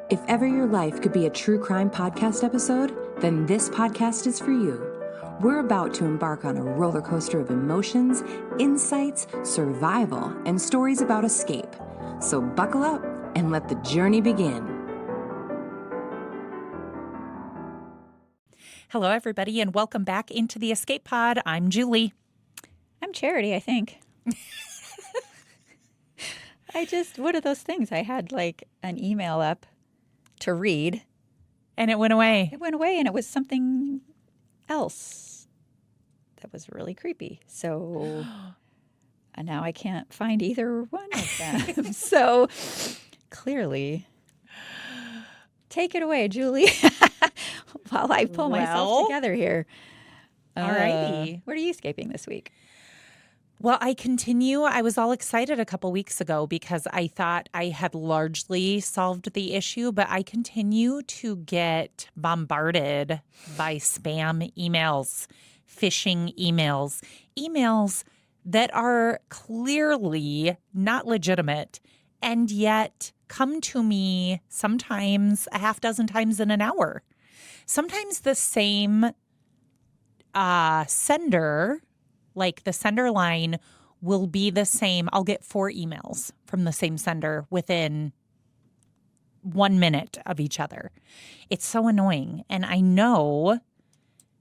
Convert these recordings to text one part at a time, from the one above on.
If ever your life could be a true crime podcast episode, then this podcast is for you. We're about to embark on a roller coaster of emotions, insights, survival, and stories about escape. So buckle up and let the journey begin. Hello, everybody, and welcome back into the Escape Pod. I'm Julie. I'm Charity, I think. What are those things? I had like an email up to read. And it went away. It went away, and it was something else that was really creepy. So and now I can't find either one of them. So clearly, take it away, Julie, while I pull myself together here. All righty. What are you escaping this week? Well, I was all excited a couple weeks ago because I thought I had largely solved the issue, but I continue to get bombarded by spam emails, phishing emails that are clearly not legitimate and yet come to me sometimes a half dozen times in an hour. Sometimes the same sender, like the sender line will be the same. I'll get 4 emails from the same sender within 1 minute of each other. It's so annoying. And I know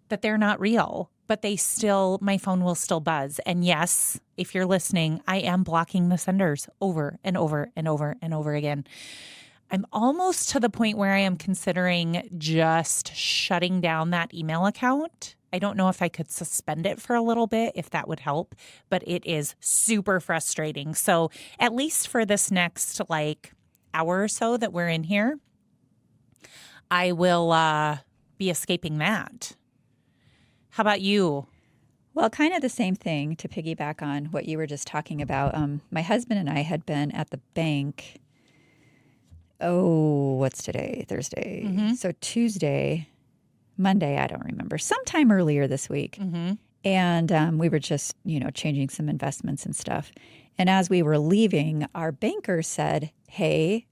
that they're not real, but my phone will still buzz. And yes, if you're listening, I am blocking the senders over and over and over and over again. I'm almost to the point where I am considering just shutting down that email account. I don't know if I could suspend it for a little bit, if that would help, but it is super frustrating. So at least for this next hour or so that we're in here, I will be escaping that. How about you? Well, kind of the same thing to piggyback on what you were just talking about. My husband and I had been at the bank. Oh, what's today? Thursday. Mm-hmm. So Monday, I don't remember, sometime earlier this week. Mm-hmm. And we were just, changing some investments and stuff. And as we were leaving, our banker said, hey,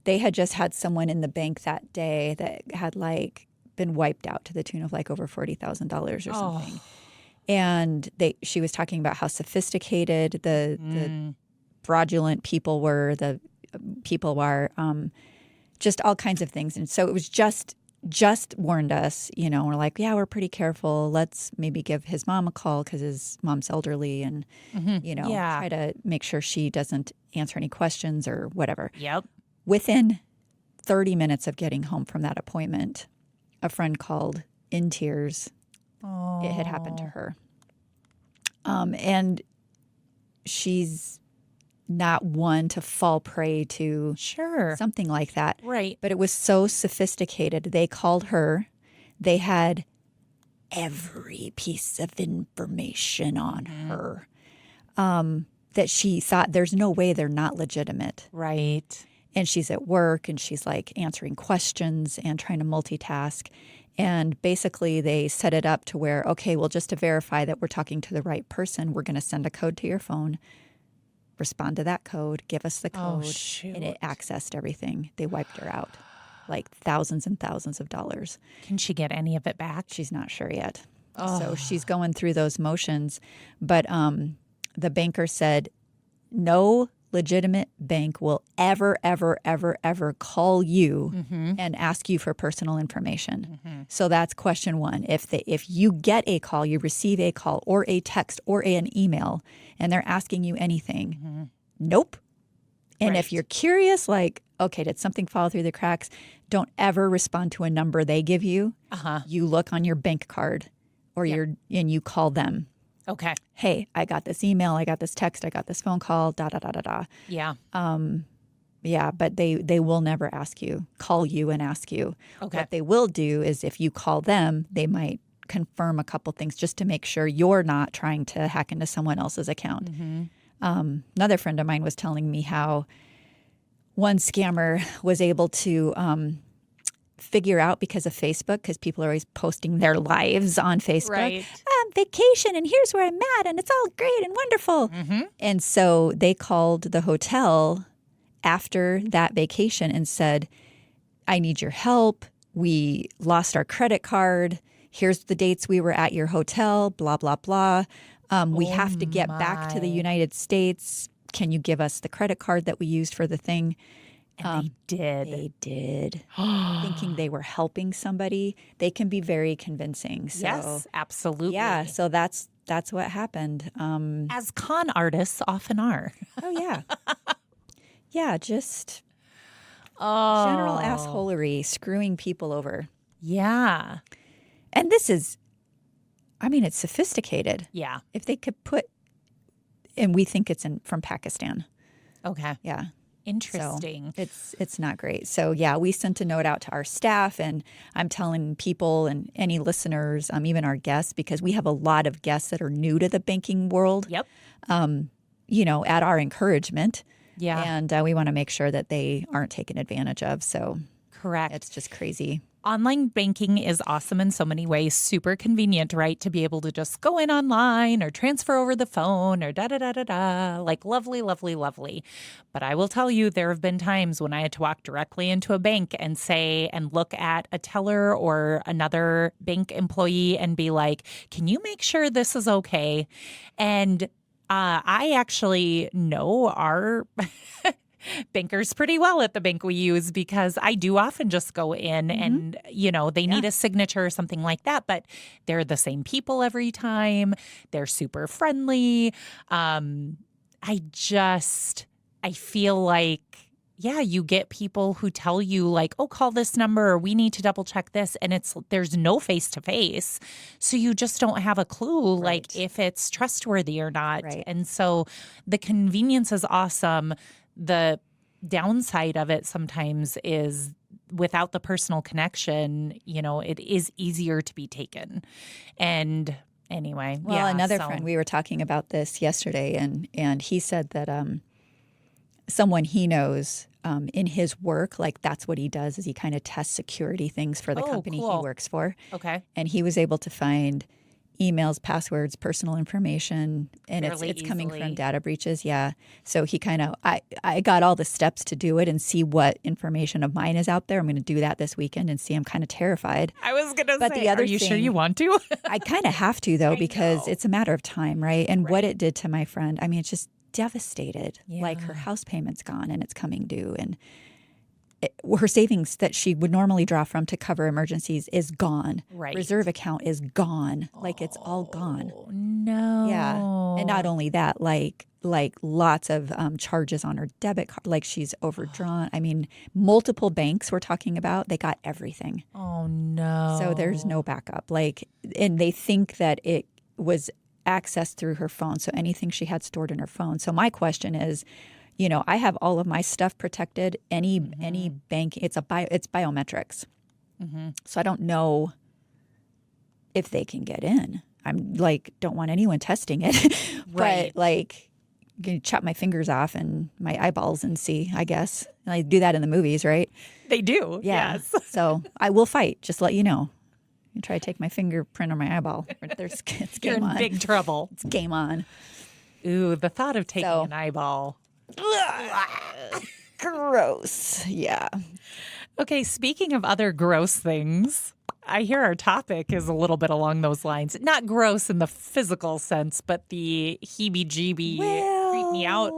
they had just had someone in the bank that day that had been wiped out to the tune of over $40,000 or something. Oh. And she was talking about how sophisticated the fraudulent people were, the people are, just all kinds of things. And so it was just warned us, we're like, yeah, we're pretty careful. Let's maybe give his mom a call because his mom's elderly and, try to make sure she doesn't answer any questions or whatever. Yep. Within 30 minutes of getting home from that appointment, a friend called in tears. Oh. It had happened to her. And she's not one to fall prey to something like that. Right. But it was so sophisticated. They called her. They had every piece of information on her that she thought there's no way they're not legitimate. Right. And she's at work and she's answering questions and trying to multitask. And basically they set it up to where, okay, well, just to verify that we're talking to the right person, we're going to send a code to your phone. Respond to that code, give us the code, and it accessed everything. They wiped her out, thousands and thousands of dollars. Can she get any of it back? She's not sure yet. Oh. So she's going through those motions. But the banker said no legitimate bank will ever, ever, ever, ever call you and ask you for personal information. Mm-hmm. So that's question one. If you get a call, you receive a call or a text or an email, and they're asking you anything, nope. And if you're curious, okay, did something fall through the cracks? Don't ever respond to a number they give you. You look on your bank card or and you call them. Okay. Hey, I got this email, I got this text, I got this phone call, da-da-da-da-da. Yeah. Yeah, but they will never call you and ask you. Okay. What they will do is if you call them, they might confirm a couple things just to make sure you're not trying to hack into someone else's account. Mm-hmm. Another friend of mine was telling me how one scammer was able to figure out because of Facebook, because people are always posting their lives on Facebook. Right. Vacation, and here's where I'm at, and it's all great and wonderful. Mm-hmm. And so they called the hotel after that vacation and said, I need your help. We lost our credit card. Here's the dates we were at your hotel, blah, blah, blah. We have to get back to the United States. Can you give us the credit card that we used for the thing? And they did. They did. Thinking they were helping somebody. They can be very convincing. So, yes, absolutely. Yeah, so that's what happened. As con artists often are. Oh, yeah. Yeah, just general assholery, screwing people over. Yeah. And this is, I mean, it's sophisticated. Yeah. If they could put, and we think it's from Pakistan. Okay. Yeah. Interesting. So it's not great. So yeah, we sent a note out to our staff, and I'm telling people and any listeners, even our guests, because we have a lot of guests that are new to the banking world. Yep. At our encouragement. Yeah. And we want to make sure that they aren't taken advantage of. So correct. It's just crazy. Online banking is awesome in so many ways, super convenient, right? To be able to just go in online or transfer over the phone or da-da-da-da-da, like lovely, lovely, lovely. But I will tell you, there have been times when I had to walk directly into a bank and say, and look at a teller or another bank employee and be like, can you make sure this is okay? And I actually know our bankers pretty well at the bank we use, because I do often just go in and, they need a signature or something like that, but they're the same people every time. They're super friendly. I feel like, yeah, you get people who tell you like, oh, call this number, or we need to double check this. And there's no face to face. So you just don't have a clue, like if it's trustworthy or not. Right. And so the convenience is awesome. The downside of it sometimes is without the personal connection, it is easier to be taken. And anyway. Well, another friend, we were talking about this yesterday, and he said that someone he knows in his work, like that's what he does, is he kind of tests security things for the company he works for. Okay. And he was able to find emails, passwords, personal information, and it's coming from data breaches. Yeah. So he kind of, I got all the steps to do it and see what information of mine is out there. I'm going to do that this weekend and see. I'm kind of terrified. I was going to say, are you sure you want to? I kind of have to, though, because it's a matter of time, right? And what it did to my friend, I mean, it's just devastated. Yeah. Like her house payment's gone and it's coming due, and her savings that she would normally draw from to cover emergencies is gone. Right. Reserve account is gone. Like it's all gone. No. Yeah. And not only that, like lots of charges on her debit card. Like she's overdrawn. I mean, multiple banks we're talking about. They got everything. Oh no. So there's no backup. And they think that it was accessed through her phone. So anything she had stored in her phone. So my question is, I have all of my stuff protected. Any bank, it's biometrics. Mm-hmm. So I don't know if they can get in. I'm don't want anyone testing it. Right. But I'm going to chop my fingers off and my eyeballs and see, I guess. And I do that in the movies, right? They do. Yeah. Yes. So I will fight, just let you know. You try to take my fingerprint or my eyeball. It's game You're in on. big trouble. It's game on. Ooh, the thought of taking an eyeball. Gross. Yeah. Okay, speaking of other gross things, I hear our topic is a little bit along those lines. Not gross in the physical sense, but the heebie-jeebie, creep me out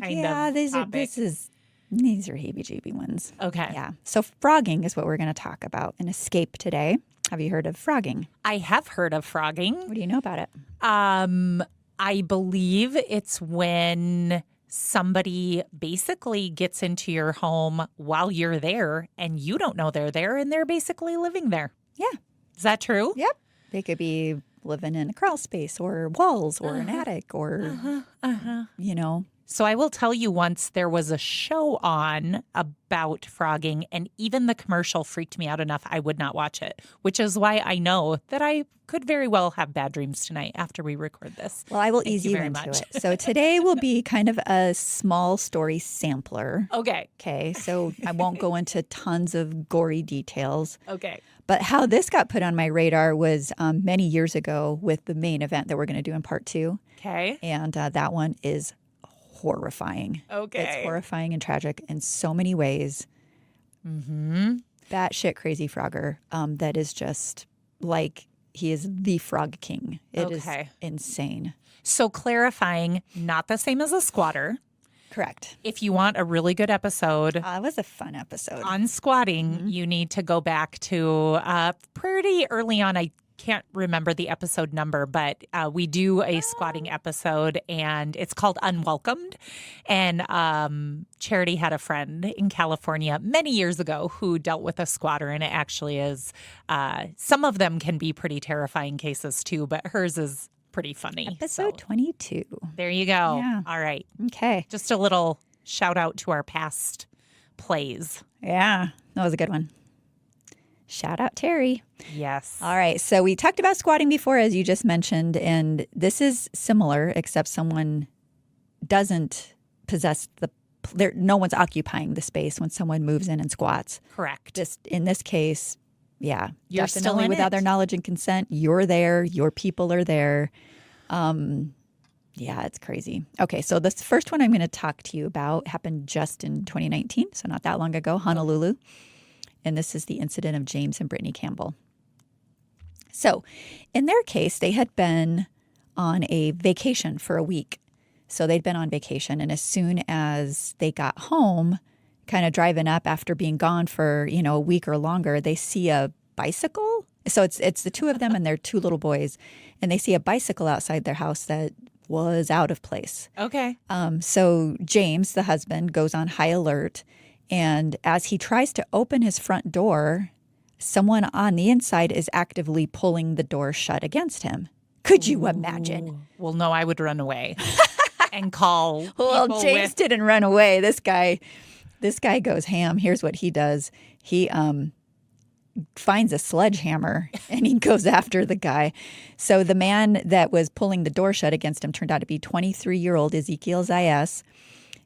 kind of topic. These are heebie-jeebie ones. Okay. Yeah. So phrogging is what we're going to talk about in Escape today. Have you heard of phrogging? I have heard of phrogging. What do you know about it? I believe it's when somebody basically gets into your home while you're there and you don't know they're there and they're basically living there. Yeah. Is that true? Yep. They could be living in a crawl space or walls or an attic or, So I will tell you, once there was a show on about phrogging, and even the commercial freaked me out enough I would not watch it, which is why I know that I could very well have bad dreams tonight after we record this. Well, I will ease you into it. So today will be kind of a small story sampler. Okay. Okay. So I won't go into tons of gory details. Okay. But how this got put on my radar was many years ago with the main event that we're going to do in part 2. Okay. And that one is horrifying. Okay. It's horrifying and tragic in so many ways. Mm-hmm. Batshit crazy frogger that is just like he is the frog king. It is insane. So clarifying, not the same as a squatter. Correct. If you want a really good episode It was a fun episode. on squatting, you need to go back to pretty early on. I can't remember the episode number, but we do a squatting episode, and it's called Unwelcomed. And Charity had a friend in California many years ago who dealt with a squatter, and it actually is, some of them can be pretty terrifying cases too, but hers is pretty funny. Episode 22. There you go. Yeah. All right. Okay. Just a little shout out to our past plays. Yeah, that was a good one. Shout out Terry. Yes. All right. So we talked about squatting before, as you just mentioned, and this is similar, except someone doesn't possess no one's occupying the space when someone moves in and squats. Correct. Just in this case, yeah, You're definitely still in without it. their knowledge and consent. You're there. Your people are there. Yeah, it's crazy. Okay, so this first one I'm going to talk to you about happened just in 2019, so not that long ago, Honolulu. And this is the incident of James and Brittany Campbell. So in their case, they had been on a vacation for a week. So they'd been on vacation, and as soon as they got home, kind of driving up after being gone for, a week or longer, they see a bicycle. So it's the two of them and their two little boys, and they see a bicycle outside their house that was out of place. Okay. So James, the husband, goes on high alert, and as he tries to open his front door, someone on the inside is actively pulling the door shut against him. Could you imagine? Well, no, I would run away and call. Well, people James with- didn't run away. This guy goes ham. Here's what he does. He finds a sledgehammer and he goes after the guy. So the man that was pulling the door shut against him turned out to be 23-year-old Ezekiel Zayas.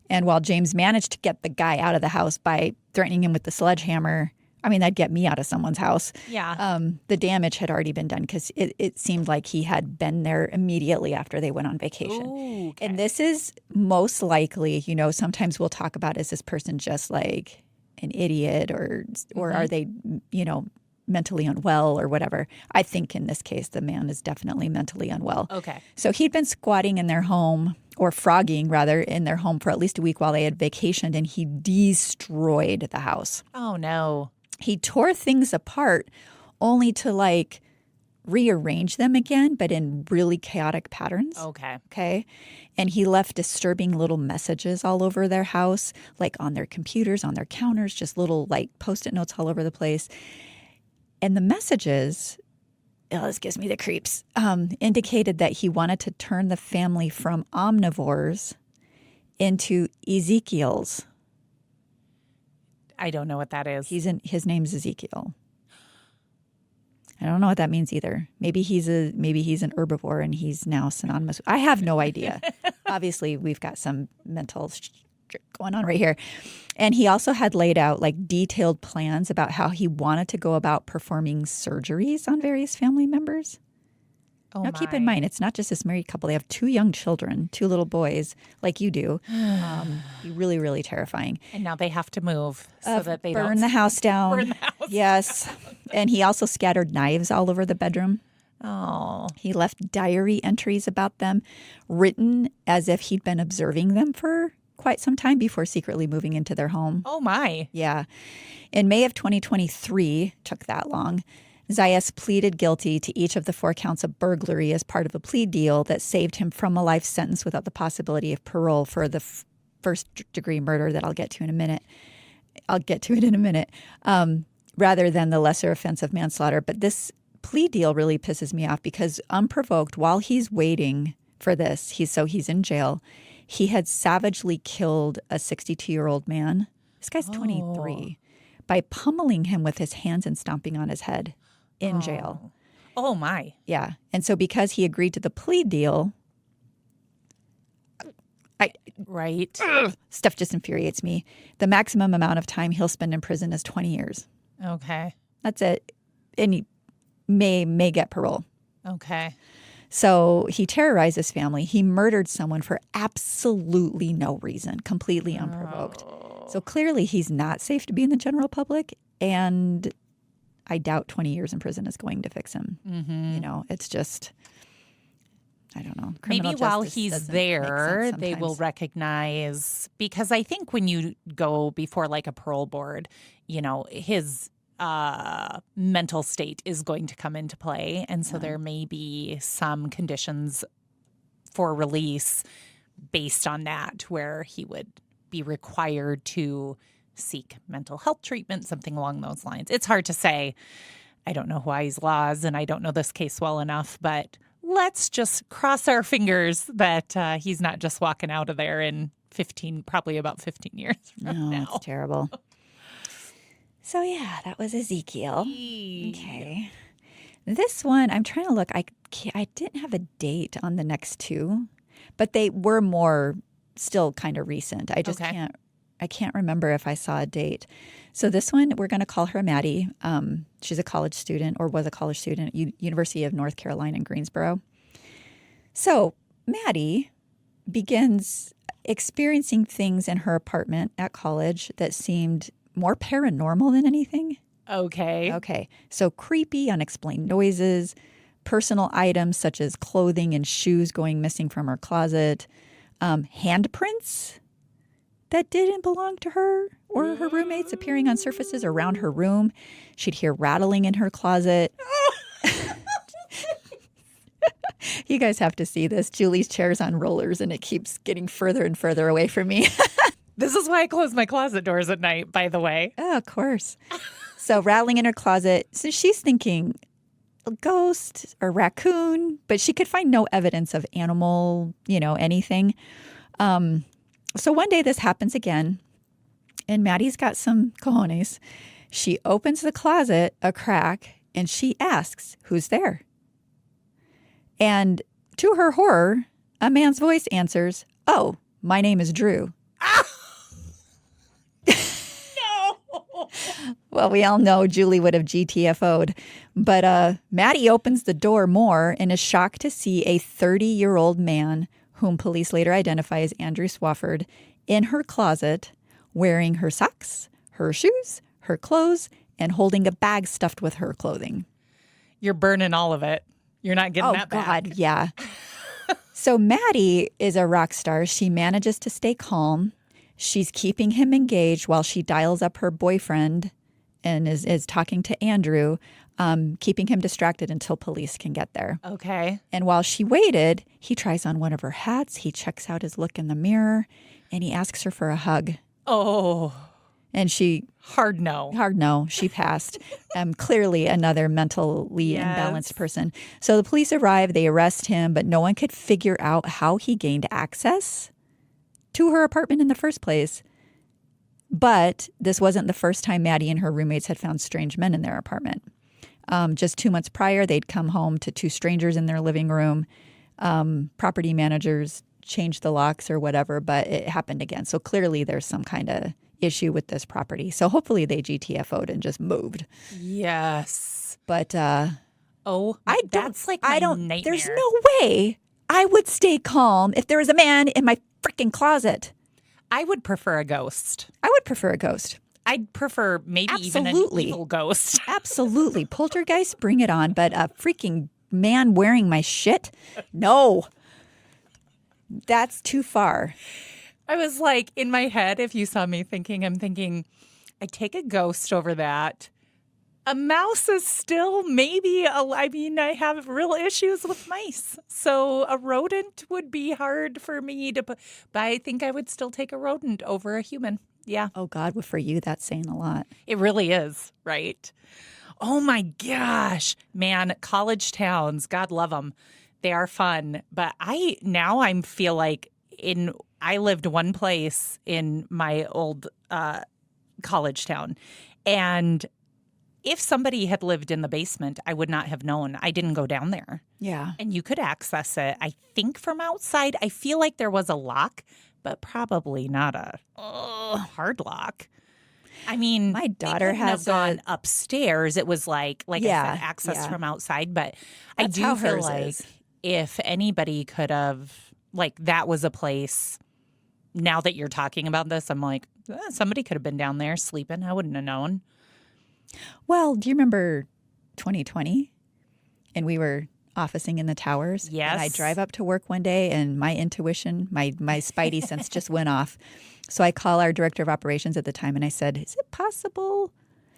And while James managed to get the guy out of the house by threatening him with the sledgehammer, I mean, that'd get me out of someone's house. Yeah. The damage had already been done because it seemed like he had been there immediately after they went on vacation. Ooh, okay. And this is most likely, sometimes we'll talk about, is this person just like an idiot or are they, mentally unwell or whatever. I think in this case, the man is definitely mentally unwell. Okay. So he'd been squatting in their home, or frogging rather, in their home for at least a week while they had vacationed, and he destroyed the house. Oh, no. He tore things apart only to rearrange them again, but in really chaotic patterns. Okay. Okay. And he left disturbing little messages all over their house, like on their computers, on their counters, just little Post-it notes all over the place. And the messages, this gives me the creeps, indicated that he wanted to turn the family from omnivores into Ezekiels. I don't know what that is. His name's Ezekiel. I don't know what that means either. Maybe he's an herbivore and he's now synonymous. I have no idea. Obviously, we've got some mental going on right here. And he also had laid out detailed plans about how he wanted to go about performing surgeries on various family members. Oh, now, keep in mind, it's not just this married couple. They have two young children, two little boys, like you do. Really, really terrifying. And now they have to move so that they burn don't the house down. burn the house. Yes. And he also scattered knives all over the bedroom. Oh. He left diary entries about them, written as if he'd been observing them for quite some time before secretly moving into their home. Oh, my. Yeah. In May of 2023, took that long, Zayas pleaded guilty to each of the 4 counts of burglary as part of a plea deal that saved him from a life sentence without the possibility of parole for the first-degree murder that I'll get to in a minute. Rather than the lesser offense of manslaughter. But this plea deal really pisses me off because unprovoked, while he's waiting for this, he's in jail, he had savagely killed a 62-year-old man. This guy's 23. By pummeling him with his hands and stomping on his head in jail. Oh, my. Yeah. And so because he agreed to the plea deal, Right. stuff just infuriates me. The maximum amount of time he'll spend in prison is 20 years. Okay. That's it. And he may get parole. Okay. So he terrorized his family. He murdered someone for absolutely no reason, completely unprovoked. So clearly he's not safe to be in the general public. And I doubt 20 years in prison is going to fix him. You know, it's just, I don't know. Maybe while he's there, they will recognize, because I think when you go before like a parole board, you know, his mental state is going to come into play. And so there may be some conditions for release based on that, where he would be required to seek mental health treatment, something along those lines. It's hard to say. I don't know Hawaii's laws, and I don't know this case well enough, but let's just cross our fingers that he's not just walking out of there in probably about 15 years from now. It's terrible. So yeah, that was Ezekiel. Okay. This one, I'm trying to look. I didn't have a date on the next two, but they were more still kind of recent. I just can't remember if I saw a date. So this one, we're going to call her Maddie. She's a college student, or was a college student at University of North Carolina in Greensboro. So Maddie begins experiencing things in her apartment at college that seemed more paranormal than anything. Okay. So creepy, unexplained noises, personal items such as clothing and shoes going missing from her closet, handprints that didn't belong to her or her roommates appearing on surfaces around her room. She'd hear rattling in her closet. You guys have to see this. Julie's chair's on rollers, and it keeps getting further and further away from me. This is why I close my closet doors at night, by the way. Oh, of course. So rattling in her closet. So she's thinking a ghost or raccoon, but she could find no evidence of animal, anything. So one day this happens again, and Maddie's got some cojones. She opens the closet a crack, and she asks, "Who's there?" And to her horror, a man's voice answers, "Oh, my name is Drew." No. Well, we all know Julie would have GTFO'd. But Maddie opens the door more and is shocked to see a 30-year-old man, whom police later identify as Andrew Swafford, in her closet, wearing her socks, her shoes, her clothes, and holding a bag stuffed with her clothing. You're burning all of it. You're not getting that back. Oh, God, yeah. So Maddie is a rock star. She manages to stay calm. She's keeping him engaged while she dials up her boyfriend and is talking to Andrew, keeping him distracted until police can get there. Okay. And while she waited, he tries on one of her hats. He checks out his look in the mirror, and he asks her for a hug. Oh. And she... Hard no. She passed. Clearly another mentally imbalanced person. So the police arrive. They arrest him, but no one could figure out how he gained access to her apartment in the first place. But this wasn't the first time Maddie and her roommates had found strange men in their apartment. Just 2 months prior, they'd come home to two strangers in their living room. Property managers changed the locks or whatever, but it happened again. So clearly there's some kind of issue with this property. So hopefully they GTFO'd and just moved. Yes. But that's like my nightmare. There's no way I would stay calm if there was a man in my freaking closet. I would prefer a ghost. I'd prefer maybe even an evil ghost. Absolutely. Poltergeist, bring it on. But a freaking man wearing my shit? No. That's too far. I was like, in my head, if you saw me thinking, I'm thinking, I take a ghost over that. A mouse is still maybe, I have real issues with mice. So a rodent would be hard for me to put, but I think I would still take a rodent over a human. Yeah. Oh, God, well, for you, that's saying a lot. It really is, right? Oh, my gosh. Man, college towns, God love them. They are fun. But I feel like I lived one place in my old college town. And if somebody had lived in the basement, I would not have known. I didn't go down there. Yeah. And you could access it, I think, from outside. I feel like there was a lock, but probably not a hard lock. I mean, my daughter has gone upstairs. It was like I said, access from outside. But I do feel like if anybody could have, like, that was a place. Now that you're talking about this, I'm like, somebody could have been down there sleeping. I wouldn't have known. Well, do you remember 2020? And we were officing in the towers. Yes. And I drive up to work one day and my intuition, my spidey sense just went off. So I call our director of operations at the time and I said, is it possible?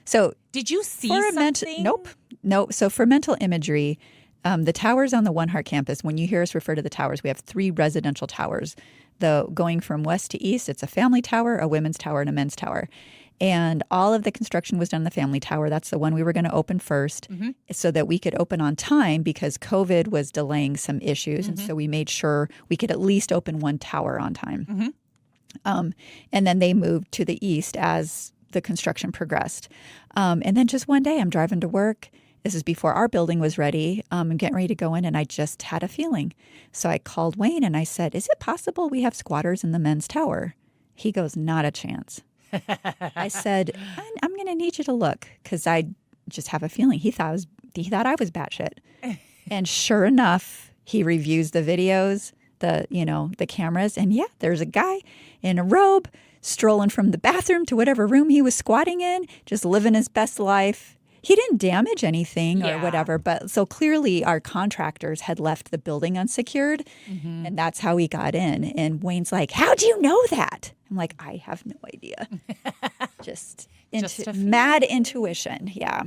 So did you see something? Nope. No. So for mental imagery, the towers on the One Heart campus, when you hear us refer to the towers, we have 3 residential towers. Going from west to east, it's a family tower, a women's tower, and a men's tower. And all of the construction was done in the family tower. That's the one we were going to open first so that we could open on time because COVID was delaying some issues. And so we made sure we could at least open one tower on time. And then they moved to the east as the construction progressed. And then just one day I'm driving to work. This is before our building was ready. I'm getting ready to go in and I just had a feeling. So I called Wayne and I said, is it possible we have squatters in the men's tower? He goes, not a chance. I said, I'm going to need you to look because I just have a feeling. He thought I was batshit. And sure enough, he reviews the videos, the cameras. And yeah, there's a guy in a robe strolling from the bathroom to whatever room he was squatting in, just living his best life. He didn't damage anything or whatever, but so clearly our contractors had left the building unsecured, and that's how he got in. And Wayne's like, how'd you know that? I'm like, I have no idea. Just mad intuition. Yeah.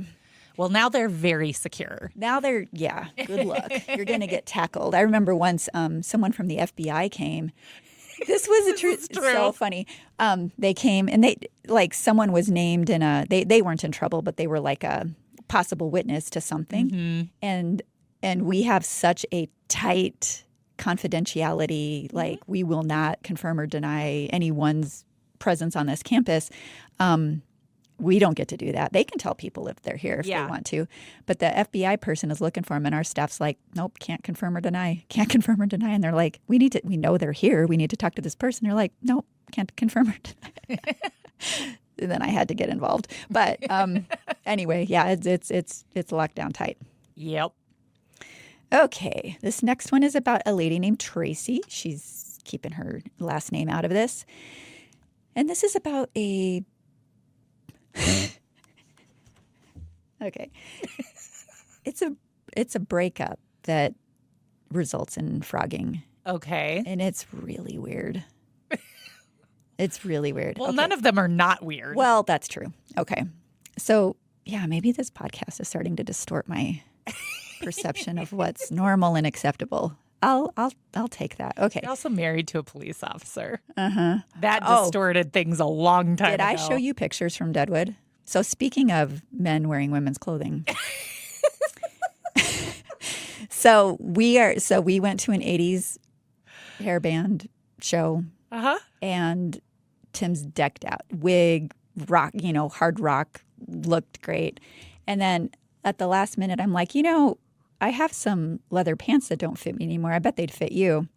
Well, now they're very secure. Now they're, good luck. You're going to get tackled. I remember once someone from the FBI came. This was so funny. They came and someone was named in they weren't in trouble, but they were like a possible witness to something. And we have such a tight confidentiality, like we will not confirm or deny anyone's presence on this campus. We don't get to do that. They can tell people if they're here if they want to. But the FBI person is looking for them, and our staff's like, nope, can't confirm or deny. Can't confirm or deny. And they're like, we know they're here. We need to talk to this person. They're like, nope, can't confirm or deny. And then I had to get involved. But anyway, it's locked down tight. Yep. Okay, this next one is about a lady named Tracy. She's keeping her last name out of this. And this is about a... Okay. It's a breakup that results in phrogging. Okay. And it's really weird. It's really weird. Well, none of them are not weird. Well, that's true. Okay. So, yeah, maybe this podcast is starting to distort my perception of what's normal and acceptable. I'll take that. Okay. You're also married to a police officer. That distorted things a long time ago. Did I show you pictures from Deadwood? So speaking of men wearing women's clothing. So we went to an 80s hair band show. And Tim's decked out. Wig, rock, hard rock, looked great. And then at the last minute, I'm like, I have some leather pants that don't fit me anymore. I bet they'd fit you.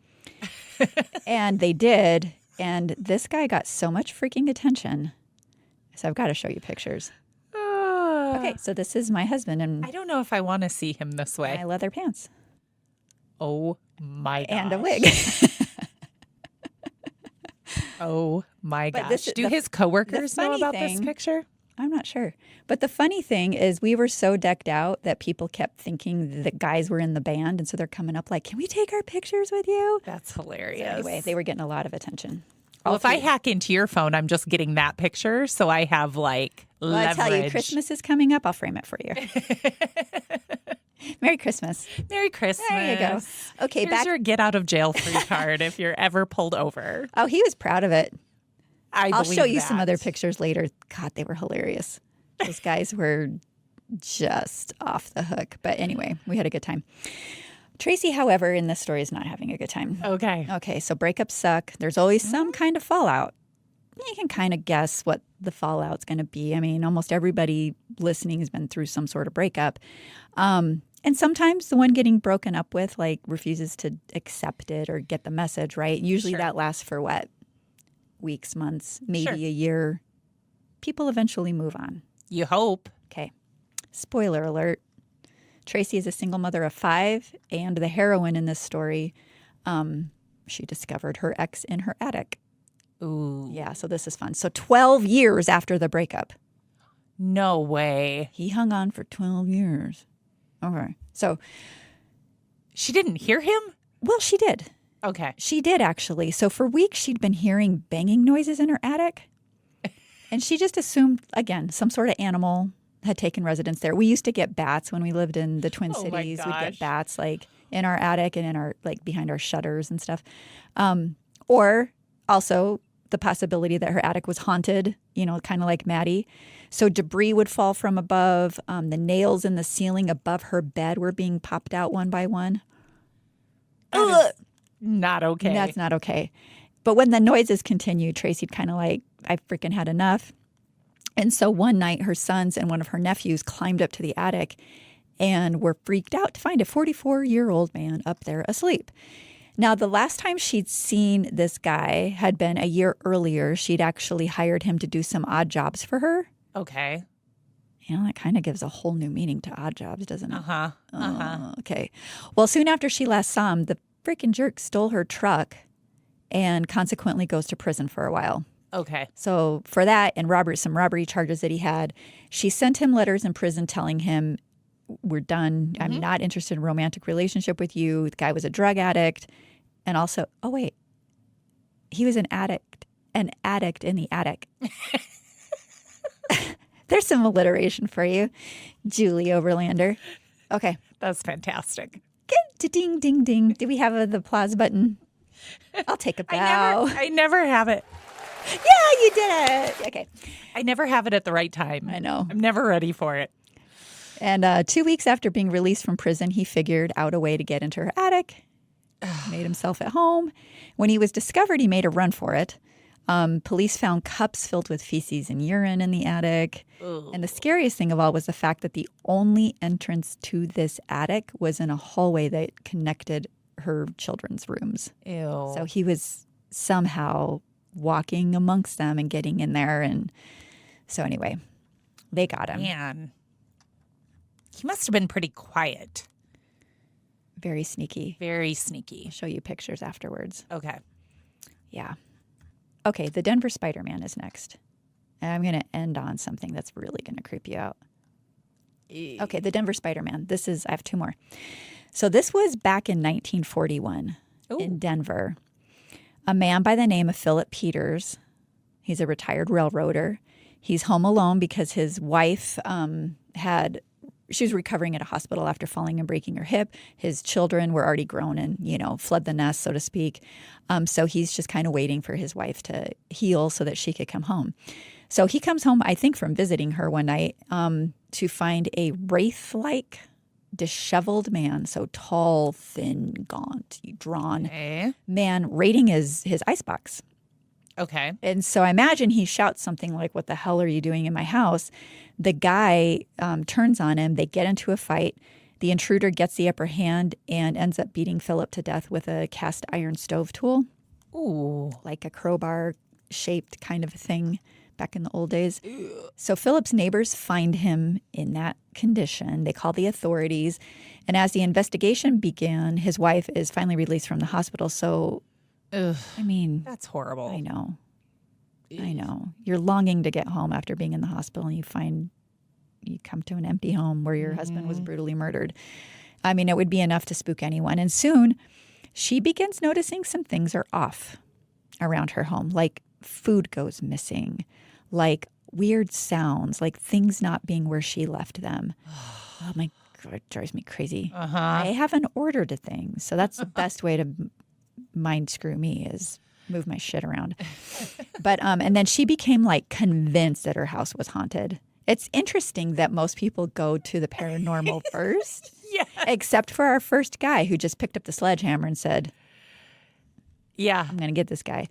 And they did. And this guy got so much freaking attention. So I've got to show you pictures. Okay, so this is my husband. And I don't know if I want to see him this way. My leather pants. Oh, my gosh. And a wig. Oh, my gosh. Do his coworkers know about this picture? I'm not sure. But the funny thing is we were so decked out that people kept thinking the guys were in the band. And so they're coming up like, can we take our pictures with you? That's hilarious. So anyway, they were getting a lot of attention. Well, if I hack into your phone, I'm just getting that picture. So I have leverage. I tell you, Christmas is coming up. I'll frame it for you. Merry Christmas. Merry Christmas. There you go. Okay, Here's your get out of jail free card if you're ever pulled over. Oh, he was proud of it. I'll show you some other pictures later. God, they were hilarious. Those guys were just off the hook. But anyway, we had a good time. Tracy, however, in this story is not having a good time. Okay, so breakups suck. There's always some kind of fallout. You can kind of guess what the fallout's going to be. I mean, almost everybody listening has been through some sort of breakup. And sometimes the one getting broken up with, refuses to accept it or get the message, right? Usually that lasts for what? Weeks, months, maybe a year. People eventually move on. You hope. Okay. Spoiler alert. Tracy is a single mother of 5, and the heroine in this story, she discovered her ex in her attic. Ooh. Yeah, so this is fun. So 12 years after the breakup. No way. He hung on for 12 years. Okay. So She didn't hear him? well, she did. Okay. She did, actually. So for weeks, she'd been hearing banging noises in her attic. And she just assumed, again, some sort of animal had taken residence there. We used to get bats when we lived in the Twin Oh my Cities. We'd gosh. get bats like in our attic and in our, like, behind our shutters and stuff. Or also the possibility that her attic was haunted, you know, kind of like Maddie. So debris would fall from above. The nails in the ceiling above her bed were being popped out one by one. That is not okay. That's not okay. But when the noises continued, Tracy'd kind of like, I freaking had enough. And so one night, her sons and one of her nephews climbed up to the attic and were freaked out to find a 44-year-old man up there asleep. Now, the last time she'd seen this guy had been a year earlier. She'd actually hired him to do some odd jobs for her. Okay. You know, that kind of gives a whole new meaning to odd jobs, doesn't it? Uh-huh. Okay. Well, soon after she last saw him, the freaking jerk stole her truck and consequently goes to prison for a while. Okay. So for that and some robbery charges that he had, she sent him letters in prison telling him, we're done. I'm not interested in a romantic relationship with you. The guy was a drug addict. And also, oh, wait, he was an addict in the attic. There's some alliteration for you, Julie Overlander. Okay. That's fantastic. Good. Ding, ding, ding. Do we have the applause button? I'll take a bow. I never have it. Yeah, you did it. Okay. I never have it at the right time. I know. I'm never ready for it. And 2 weeks after being released from prison, he figured out a way to get into her attic, made himself at home. When he was discovered, he made a run for it. Police found cups filled with feces and urine in the attic. Ugh. And the scariest thing of all was the fact that the only entrance to this attic was in a hallway that connected her children's rooms. Ew. So he was somehow walking amongst them and getting in there. And so anyway, they got him. Man. He must have been pretty quiet. Very sneaky. Very sneaky. I'll show you pictures afterwards. Okay. Yeah. Okay, the Denver Spider-Man is next. And I'm going to end on something that's really going to creep you out. Okay, the Denver Spider-Man. I have 2 more. So this was back in 1941 in Denver. A man by the name of Philip Peters. He's a retired railroader. He's home alone because his wife she was recovering at a hospital after falling and breaking her hip. His children were already grown and, fled the nest, so to speak. So he's just kind of waiting for his wife to heal so that she could come home. So he comes home, I think, from visiting her one night to find a wraith-like, disheveled man, so tall, thin, gaunt, drawn man raiding his icebox. Okay. And so I imagine he shouts something like, "What the hell are you doing in my house?" The guy turns on him. They get into a fight. The intruder gets the upper hand and ends up beating Philip to death with a cast iron stove tool. Ooh. Like a crowbar-shaped kind of thing back in the old days. So Philip's neighbors find him in that condition. They call the authorities. And as the investigation began, his wife is finally released from the hospital. So, Ugh. I mean, That's horrible. I know. I know. You're longing to get home after being in the hospital and you come to an empty home where your husband was brutally murdered. I mean, it would be enough to spook anyone. And soon she begins noticing some things are off around her home, like food goes missing, like weird sounds, like things not being where she left them. Oh my God, it drives me crazy. I haven't ordered a thing. So that's the best way to mind screw me is move my shit around. But and then she became like convinced that her house was haunted. It's interesting that most people go to the paranormal first. Yeah. Except for our first guy who just picked up the sledgehammer and said, Yeah. I'm going to get this guy.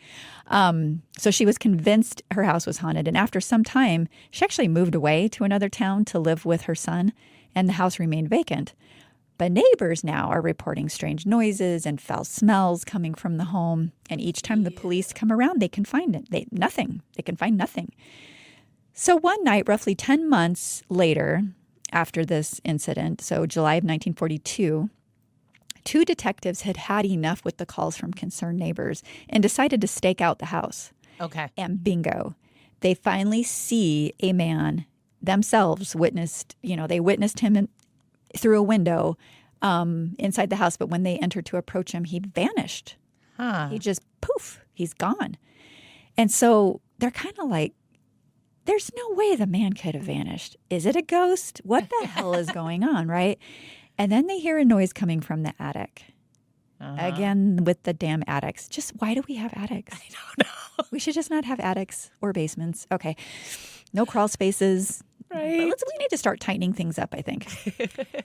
So she was convinced her house was haunted. And after some time, she actually moved away to another town to live with her son, and the house remained vacant. But neighbors now are reporting strange noises and foul smells coming from the home. And each time the police come around, they can find it. Nothing. They can find nothing. So one night, roughly 10 months later, after this incident, so July of 1942, two detectives had had enough with the calls from concerned neighbors and decided to stake out the house. Okay. And bingo, they finally see a man themselves they witnessed him through a window inside the house. But when they entered to approach him, he vanished. Huh. He just poof, he's gone. And so they're kind of like, there's no way the man could have vanished. Is it a ghost? What the hell is going on, right? And then they hear a noise coming from the attic. Again, with the damn attics. Just why do we have attics? I don't know. We should just not have attics or basements. Okay. No crawl spaces. Right. We need to start tightening things up, I think.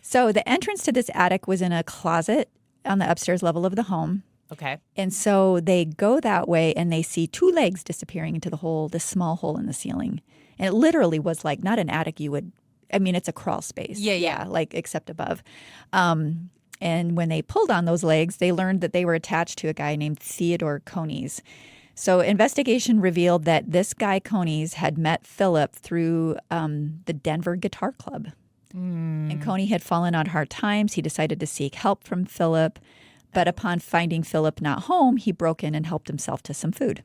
So the entrance to this attic was in a closet on the upstairs level of the home. Okay. And so they go that way and they see two legs disappearing into this small hole in the ceiling. And it literally was like not an attic it's a crawl space. Yeah. Like except above. And when they pulled on those legs, they learned that they were attached to a guy named Theodore Conies. So investigation revealed that this guy Conies had met Philip through the Denver Guitar Club. And Coney had fallen on hard times. He decided to seek help from Philip. But upon finding Philip not home, he broke in and helped himself to some food.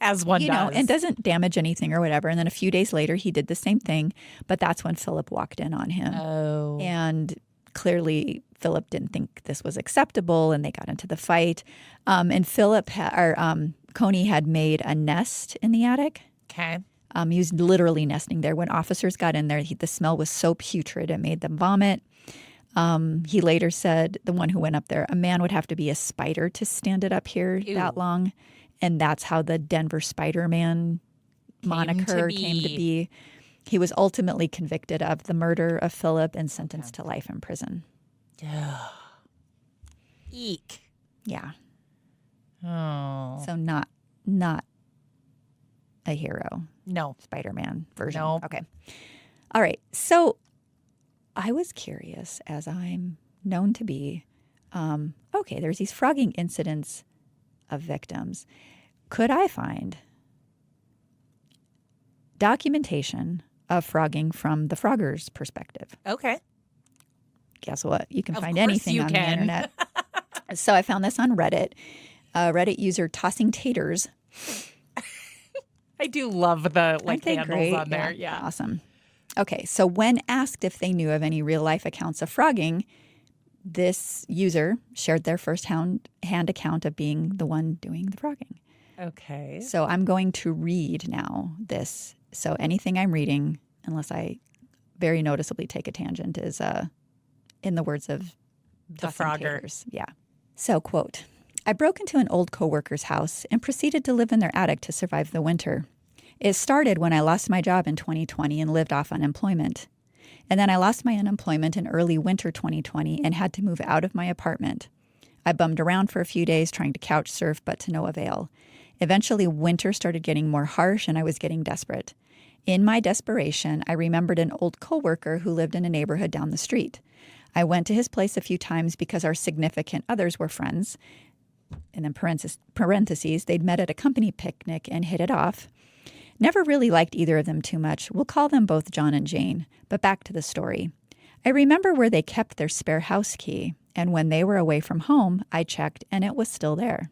As one does. And doesn't damage anything or whatever. And then a few days later, he did the same thing. But that's when Philip walked in on him. Oh. And clearly, Philip didn't think this was acceptable, and they got into the fight. And Coney had made a nest in the attic. Okay. He was literally nesting there. When officers got in there, the smell was so putrid it made them vomit. He later said, the one who went up there, a man would have to be a spider to stand it up here that long. And that's how the Denver Spider-Man moniker came to be. He was ultimately convicted of the murder of Philip and sentenced to life in prison. Eek. Yeah. Oh. So not a hero. No. Spider-Man version. No. Okay. All right. So I was curious, as I'm known to be. There's these phrogging incidents of victims. Could I find documentation of phrogging from the phrogger's perspective? Okay. Guess what? You can Of find course anything you on can. the internet. So I found this on Reddit. Reddit user Tossing Taters. I do love the Aren't they handles great? on there. Yeah. Awesome. Okay, so when asked if they knew of any real-life accounts of phrogging, this user shared their first-hand account of being the one doing the phrogging. Okay. So I'm going to read now this. So anything I'm reading, unless I very noticeably take a tangent, is in the words of The Tossing Phrogger. Taters. Yeah. So, quote, I broke into an old coworker's house and proceeded to live in their attic to survive the winter. It started when I lost my job in 2020 and lived off unemployment. And then I lost my unemployment in early winter 2020 and had to move out of my apartment. I bummed around for a few days trying to couch surf, but to no avail. Eventually, winter started getting more harsh and I was getting desperate. In my desperation, I remembered an old coworker who lived in a neighborhood down the street. I went to his place a few times because our significant others were friends. And then parentheses, they'd met at a company picnic and hit it off. Never really liked either of them too much. We'll call them both John and Jane. But back to the story. I remember where they kept their spare house key. And when they were away from home, I checked and it was still there.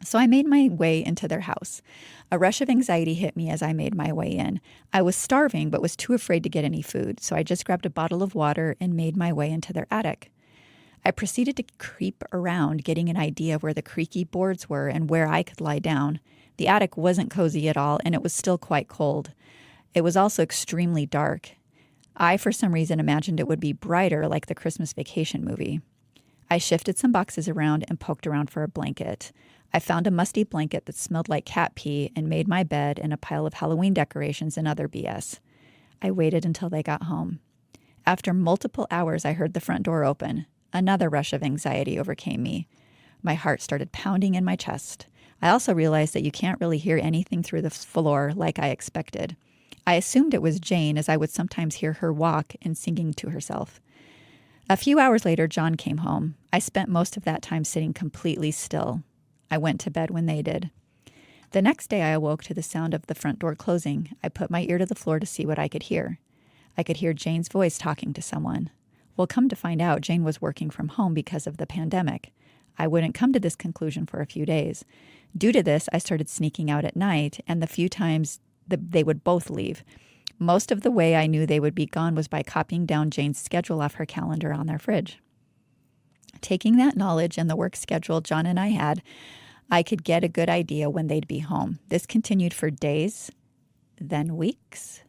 So I made my way into their house. A rush of anxiety hit me as I made my way in. I was starving but was too afraid to get any food, so I just grabbed a bottle of water and made my way into their attic. I proceeded to creep around, getting an idea of where the creaky boards were and where I could lie down. The attic wasn't cozy at all, and it was still quite cold. It was also extremely dark. I, for some reason, imagined it would be brighter like the Christmas Vacation movie. I shifted some boxes around and poked around for a blanket. I found a musty blanket that smelled like cat pee and made my bed in a pile of Halloween decorations and other BS. I waited until they got home. After multiple hours, I heard the front door open. Another rush of anxiety overcame me. My heart started pounding in my chest. I also realized that you can't really hear anything through the floor like I expected. I assumed it was Jane, as I would sometimes hear her walk and singing to herself. A few hours later, John came home. I spent most of that time sitting completely still. I went to bed when they did. The next day, I awoke to the sound of the front door closing. I put my ear to the floor to see what I could hear. I could hear Jane's voice talking to someone. Well, come to find out, Jane was working from home because of the pandemic. I wouldn't come to this conclusion for a few days. Due to this, I started sneaking out at night, and the few times they would both leave. Most of the way I knew they would be gone was by copying down Jane's schedule off her calendar on their fridge. Taking that knowledge and the work schedule John and I had, I could get a good idea when they'd be home. This continued for days, then weeks,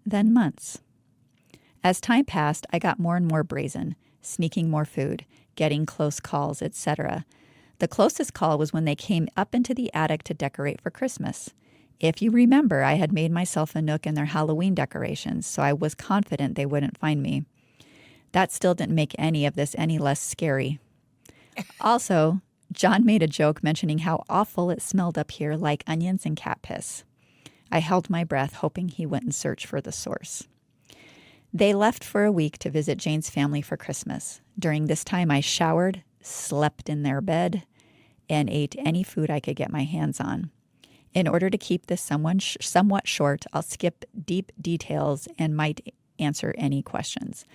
then months. As time passed, I got more and more brazen, sneaking more food, getting close calls, etc. The closest call was when they came up into the attic to decorate for Christmas. If you remember, I had made myself a nook in their Halloween decorations, so I was confident they wouldn't find me. That still didn't make any of this any less scary. Also, John made a joke mentioning how awful it smelled up here, like onions and cat piss. I held my breath, hoping he wouldn't search for the source. They left for a week to visit Jane's family for Christmas. During this time, I showered, slept in their bed, and ate any food I could get my hands on. In order to keep this somewhat short, I'll skip deep details and might answer any questions.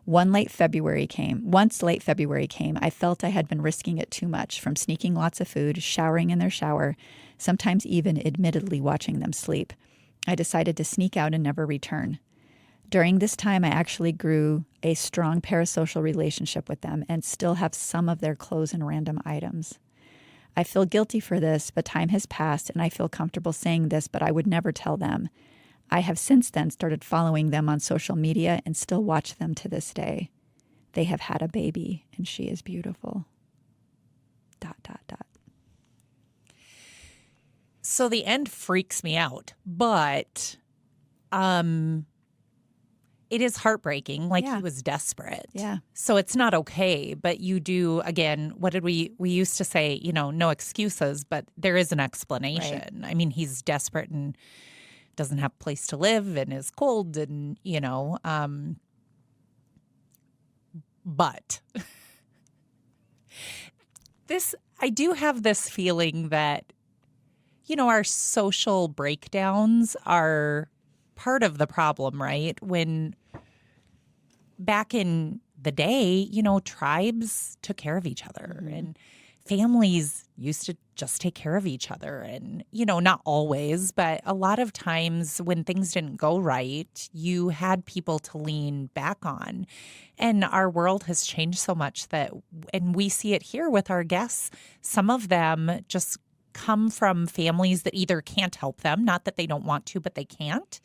Once late February came, I felt I had been risking it too much, from sneaking lots of food, showering in their shower, sometimes even admittedly watching them sleep. I decided to sneak out and never return. During this time, I actually grew a strong parasocial relationship with them and still have some of their clothes and random items. I feel guilty for this, but time has passed and I feel comfortable saying this, but I would never tell them. I have since then started following them on social media and still watch them to this day. They have had a baby and she is beautiful. ... So the end freaks me out, but it is heartbreaking. Like, he was desperate. Yeah. So it's not okay. But you do, again, what did we used to say, no excuses, but there is an explanation. Right. I mean, he's desperate and doesn't have a place to live and is cold and, but I do have this feeling that, our social breakdowns are part of the problem, right? When back in the day, tribes took care of each other and families used to just take care of each other. And, not always, but a lot of times when things didn't go right, you had people to lean back on. And our world has changed so much and we see it here with our guests, some of them just come from families that either can't help them, not that they don't want to, but they can't.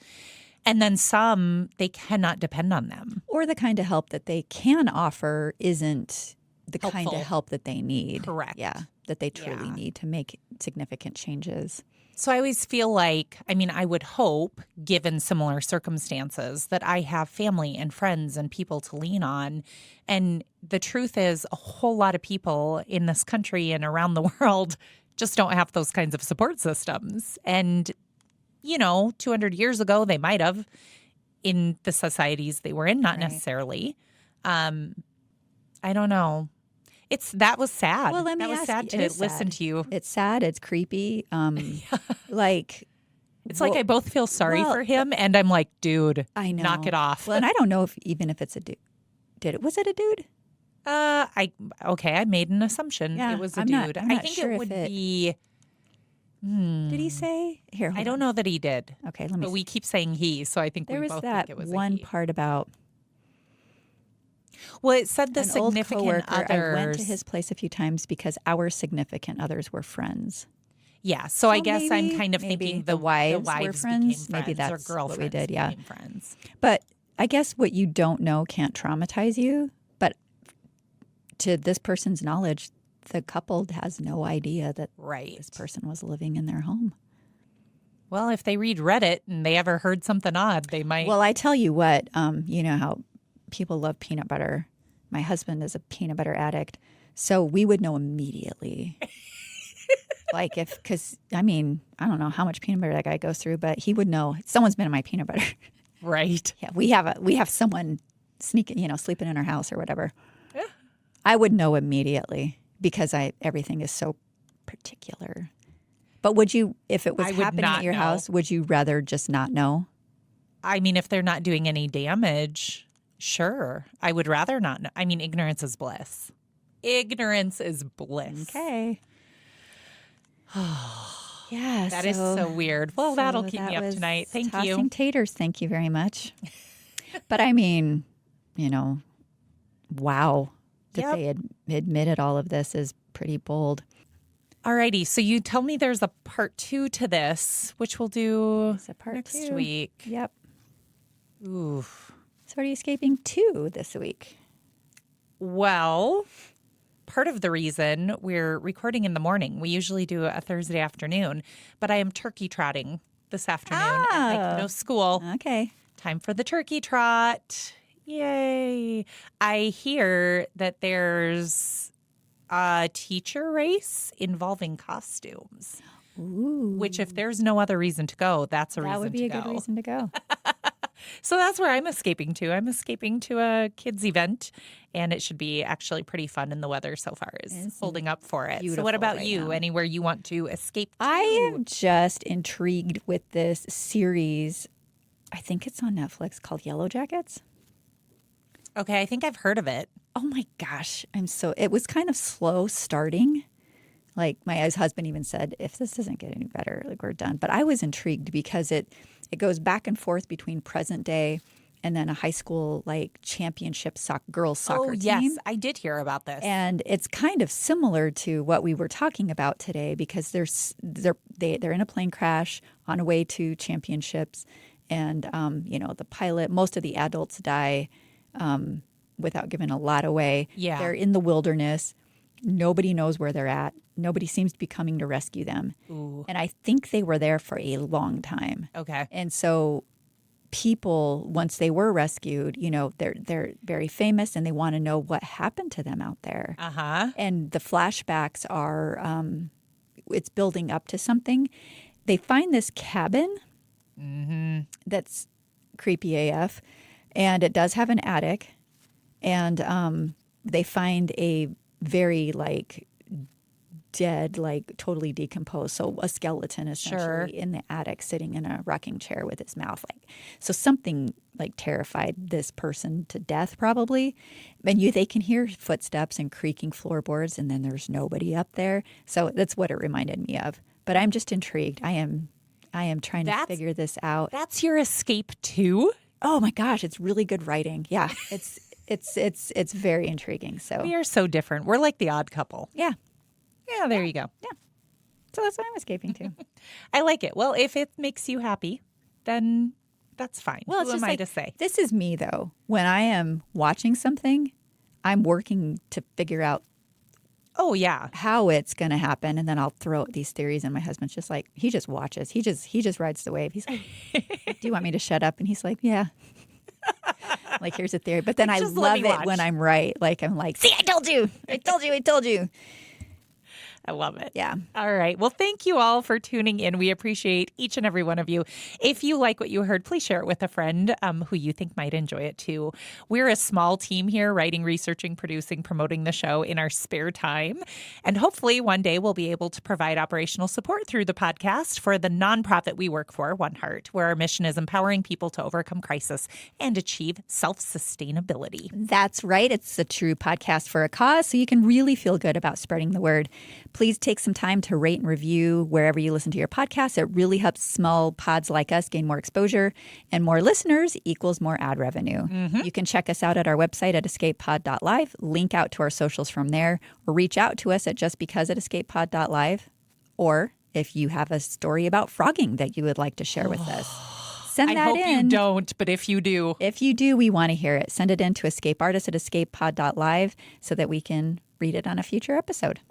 And then some, they cannot depend on them. Or the kind of help that they can offer isn't the helpful. Kind of help that they need. Correct. Yeah, that they truly need to make significant changes. So I always feel like, I would hope, given similar circumstances, that I have family and friends and people to lean on. And the truth is, a whole lot of people in this country and around the world just don't have those kinds of support systems. And, 200 years ago, they might have in the societies they were in, not necessarily. I don't know. That was sad. Well, let me that was ask sad you, to listen to you. It's sad. It's creepy. Like, it's like I both feel sorry for him, and I'm like, dude, I know. Knock it off. Well, and I don't know if it's a dude. Was it a dude? I made an assumption. Yeah, it was a I'm dude. not I think sure it would be. Did he say? Here, I don't know that he did. Okay, let me. But we keep saying he, so I think there we was both that think it was one a he. part about. Well, it said the an significant old coworker. others. I went to his place a few times because our significant others were friends. Yeah, so I guess I'm kind of maybe thinking the wives were wives friends. became friends. Maybe that's or girlfriends what we did. Yeah, became friends. But I guess what you don't know can't traumatize you. But to this person's knowledge, the couple has no idea that this person was living in their home. Well, if they read Reddit and they ever heard something odd, they might. Well, I tell you what, you know how people love peanut butter. My husband is a peanut butter addict, so we would know immediately. Because I don't know how much peanut butter that guy goes through, but he would know someone's been in my peanut butter. Right. Yeah, we have someone sneaking, sleeping in our house or whatever. Yeah. I would know immediately because everything is so particular. But would you, if it was happening at your house, would you rather just not know? I mean, if they're not doing any damage, sure. I would rather not know. I mean, ignorance is bliss. Ignorance is bliss. Okay. Yeah, That is so weird. Well, that'll keep me up tonight. Thank you. Tossing taters. Thank you very much. But I mean, wow. That they admitted all of this is pretty bold. Alrighty, so you tell me there's a part 2 to this, which we'll do next week. Yep. Oof. So what are you escaping to this week? Well, part of the reason we're recording in the morning, we usually do a Thursday afternoon, but I am turkey trotting this afternoon. And no school. Okay. Time for the turkey trot. Yay. I hear that there's a teacher race involving costumes. Ooh. Which, if there's no other reason to go, that's a reason to go. That would be a good reason to go. So that's where I'm escaping to. I'm escaping to a kids' event, and it should be actually pretty fun, and the weather so far is holding up for it. So what about you? Now. Anywhere you want to escape to? I am just intrigued with this series. I think it's on Netflix called Yellow Jackets. Okay, I think I've heard of it. Oh my gosh. It was kind of slow starting. Like my husband even said, if this doesn't get any better, like we're done. But I was intrigued because it goes back and forth between present day and then a high school like championship girls soccer team. Yes, I did hear about this. And it's kind of similar to what we were talking about today because they're in a plane crash on a way to championships, and the pilot, most of the adults die without giving a lot away. Yeah, they're in the wilderness. Nobody knows where they're at. Nobody seems to be coming to rescue them. Ooh. And I think they were there for a long time. Okay. And so people, once they were rescued, they're very famous and they want to know what happened to them out there. Uh-huh. And the flashbacks are, it's building up to something. They find this cabin that's creepy AF, and it does have an attic. And they find a very dead, totally decomposed. So a skeleton essentially in the attic sitting in a rocking chair with its mouth. So something terrified this person to death probably. And they can hear footsteps and creaking floorboards, and then there's nobody up there. So that's what it reminded me of. But I'm just intrigued. I am trying to figure this out. That's your escape too? Oh my gosh, it's really good writing. Yeah. It's very intriguing. So we are so different. We're like the odd couple. Yeah. Yeah, there you go. Yeah. So that's what I'm escaping to. I like it. Well, if it makes you happy, then that's fine. Well, Who am I to say? This is me, though. When I am watching something, I'm working to figure out how it's going to happen. And then I'll throw out these theories. And my husband's just like, he just watches. He just rides the wave. He's like, do you want me to shut up? And he's like, yeah. Here's a theory. But then I love it when I'm right. I'm like, see, I told you. I told you. I love it. Yeah. All right. Well, thank you all for tuning in. We appreciate each and every one of you. If you like what you heard, please share it with a friend who you think might enjoy it too. We're a small team here, writing, researching, producing, promoting the show in our spare time. And hopefully one day we'll be able to provide operational support through the podcast for the nonprofit we work for, One Heart, where our mission is empowering people to overcome crisis and achieve self-sustainability. That's right. It's a true podcast for a cause, so you can really feel good about spreading the word. Please take some time to rate and review wherever you listen to your podcasts. It really helps small pods like us gain more exposure, and more listeners equals more ad revenue. You can check us out at our website at escapepod.live, link out to our socials from there, or reach out to us at justbecause@escapepod.live. Or if you have a story about frogging that you would like to share with us, send that in. I hope you don't, but if you do. If you do, we want to hear it. Send it in to escapeartist@escapepod.live so that we can read it on a future episode.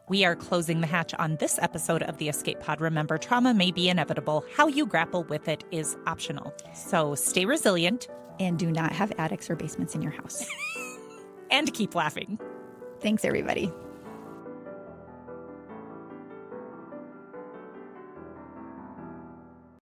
We are closing the hatch on this episode of the Escape Pod. Remember, trauma may be inevitable. How you grapple with it is optional. So stay resilient. And do not have attics or basements in your house. And keep laughing. Thanks, everybody.